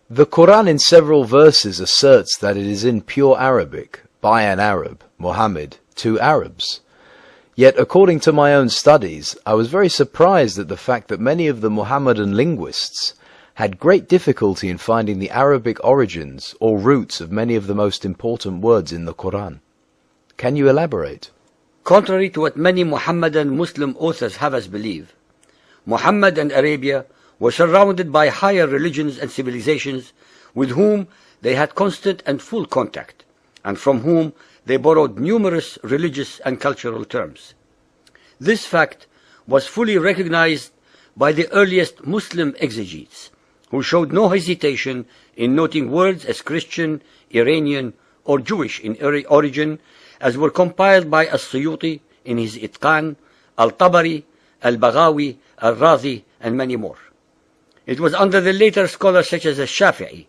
The Quran in several verses asserts that it is in pure Arabic, by an Arab, Muhammad, to Arabs. Yet, according to my own studies, I was very surprised at the fact that many of the Muhammadan linguists had great difficulty in finding the Arabic origins or roots of many of the most important words in the Quran. Can you elaborate? Contrary to what many Muhammadan Muslim authors have us believe, Muhammad and Arabia were surrounded by higher religions and civilizations with whom they had constant and full contact, and from whom they borrowed numerous religious and cultural terms. This fact was fully recognized by the earliest Muslim exegetes, who showed no hesitation in noting words as Christian, Iranian, or Jewish in origin, as were compiled by As-Suyuti in his Itqan, Al-Tabari, Al-Baghawi, Al-Razi, and many more. It was under the later scholars such as Al-Shafi'i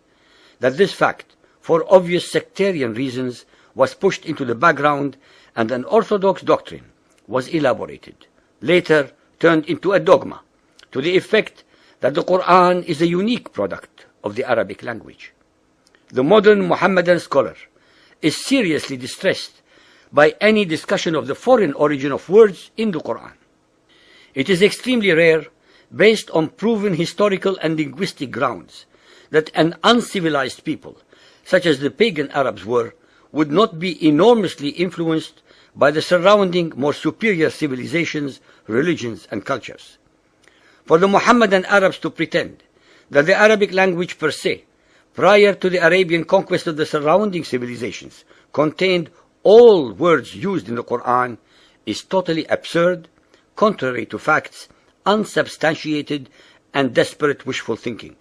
that this fact, for obvious sectarian reasons, was pushed into the background and an orthodox doctrine was elaborated, later turned into a dogma, to the effect that the Quran is a unique product of the Arabic language. The modern Muhammadan scholar is seriously distressed by any discussion of the foreign origin of words in the Quran. It is extremely rare, based on proven historical and linguistic grounds, that an uncivilized people, such as the pagan Arabs were, would not be enormously influenced by the surrounding more superior civilizations, religions, and cultures. For the Muhammadan Arabs to pretend that the Arabic language per se, prior to the Arabian conquest of the surrounding civilizations, contained all words used in the Quran is totally absurd, contrary to facts, unsubstantiated, and desperate wishful thinking.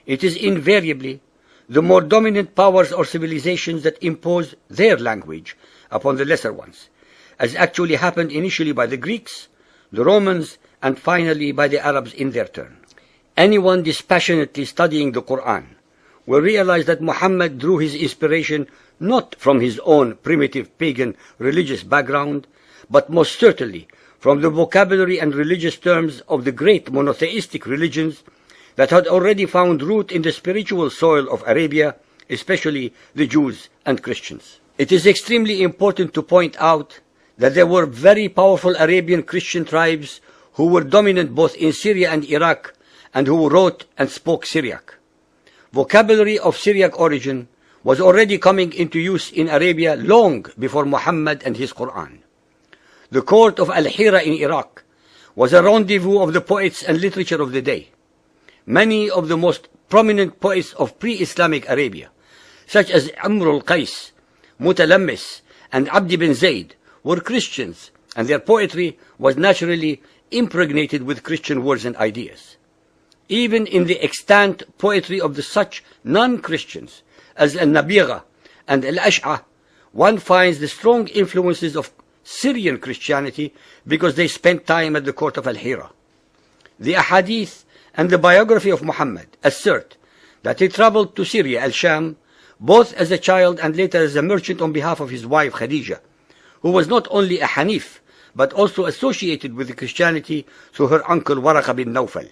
It is invariably the more dominant powers or civilizations that impose their language upon the lesser ones, as actually happened initially by the Greeks, the Romans, and finally by the Arabs in their turn. Anyone dispassionately studying the Quran will realize that Muhammad drew his inspiration not from his own primitive pagan religious background, but most certainly from the vocabulary and religious terms of the great monotheistic religions that had already found root in the spiritual soil of Arabia, especially the Jews and Christians. It is extremely important to point out that there were very powerful Arabian Christian tribes who were dominant both in Syria and Iraq, and who wrote and spoke Syriac. Vocabulary of Syriac origin was already coming into use in Arabia long before Muhammad and his Quran. The court of Al-Hira in Iraq was a rendezvous of the poets and literature of the day. Many of the most prominent poets of pre-Islamic Arabia, such as Amr al-Qais, Mutalammis, and Abd bin Zayd, were Christians, and their poetry was naturally impregnated with Christian words and ideas. Even in the extant poetry of the such non-Christians as Al-Nabigha and Al-Ash'a, one finds the strong influences of Syrian Christianity because they spent time at the court of Al-Hira. The Ahadith and the biography of Muhammad assert that he traveled to Syria, Al-Sham, both as a child and later as a merchant on behalf of his wife Khadija, who was not only a Hanif, but also associated with Christianity through her uncle Waraka bin Nawfal.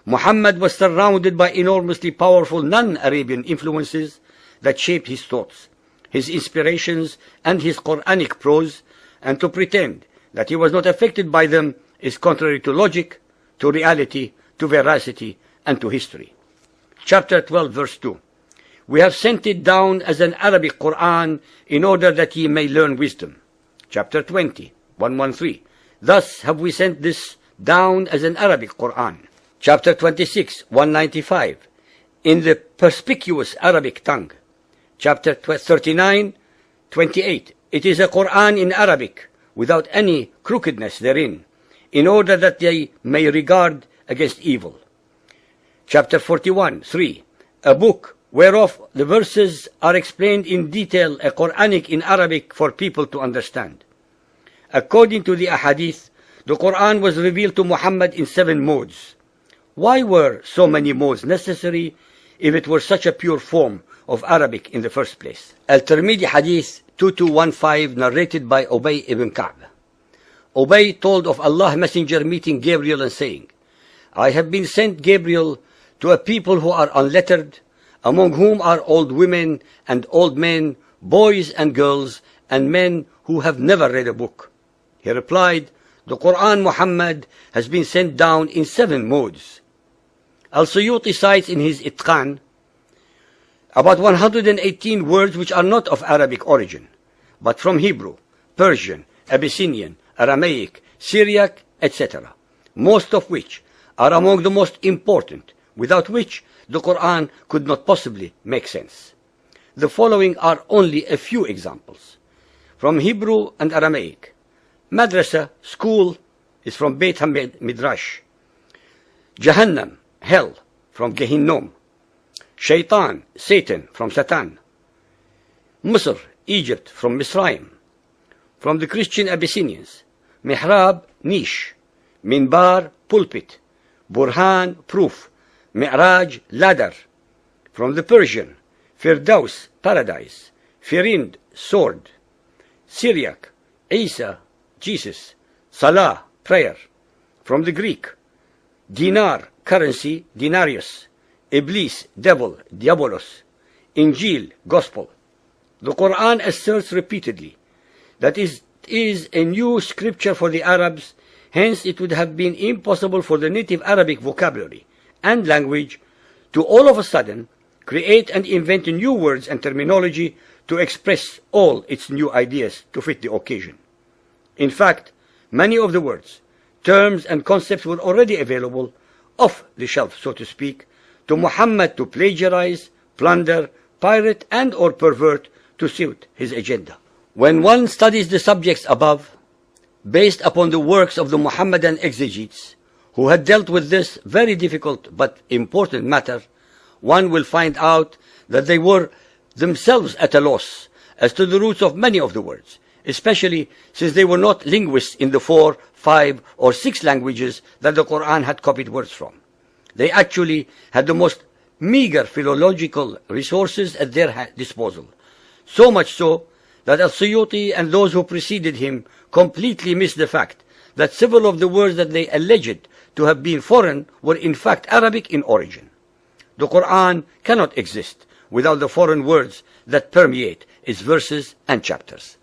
Muhammad was surrounded by enormously powerful non-Arabian influences that shaped his thoughts, his inspirations, and his Quranic prose, and to pretend that he was not affected by them is contrary to logic, to reality, to veracity, and to history. Chapter 12, verse 2. We have sent it down as an Arabic Quran in order that ye may learn wisdom. Chapter 20, 113. Thus have we sent this down as an Arabic Quran. Chapter 26, 195. In the perspicuous Arabic tongue. Chapter 39, 28. It is a Quran in Arabic, without any crookedness therein, in order that they may regard against evil. Chapter 41, 3. A book whereof the verses are explained in detail, a Quranic in Arabic for people to understand. According to the Ahadith, the Quran was revealed to Muhammad in 7 modes. Why were so many modes necessary if it were such a pure form of Arabic in the first place? Al-Tirmidhi Hadith 2215, narrated by Ubay ibn Ka'b. Ubay told of Allah's messenger meeting Gabriel and saying, I have been sent, Gabriel, to a people who are unlettered, among whom are old women and old men, boys and girls, and men who have never read a book? He replied, the Quran, Muhammad, has been sent down in 7 modes. Al-Suyuti cites in his Itqan about 118 words which are not of Arabic origin, but from Hebrew, Persian, Abyssinian, Aramaic, Syriac, etc., most of which are among the most important, without which the Quran could not possibly make sense. The following are only a few examples. From Hebrew and Aramaic, Madrasa, school, is from Beit HaMidrash. Jahannam, hell, from Gehinnom. Shaitan, Satan, from Satan. Misr, Egypt, from Misraim. From the Christian Abyssinians, Mihrab, niche. Minbar, pulpit. Burhan, proof. Mi'raj, ladder. From the Persian, Firdaus, paradise. Firind, sword. Syriac, Isa, Jesus. Salah, prayer. From the Greek, dinar, currency, denarius. Iblis, devil, diabolos. Injil, gospel. The Quran asserts repeatedly that it is a new scripture for the Arabs, hence it would have been impossible for the native Arabic vocabulary and language to all of a sudden create and invent new words and terminology to express all its new ideas to fit the occasion. In fact, many of the words, terms and concepts were already available off the shelf, so to speak, to Muhammad to plagiarize, plunder, pirate and or pervert to suit his agenda. When one studies the subjects above, based upon the works of the Muhammadan exegetes, who had dealt with this very difficult but important matter, one will find out that they were themselves at a loss as to the roots of many of the words, especially since they were not linguists in the 4, 5, or 6 languages that the Quran had copied words from. They actually had the most meager philological resources at their disposal, so much so that Al-Suyuti and those who preceded him completely missed the fact that several of the words that they alleged to have been foreign were in fact Arabic in origin. The Quran cannot exist without the foreign words that permeate its verses and chapters.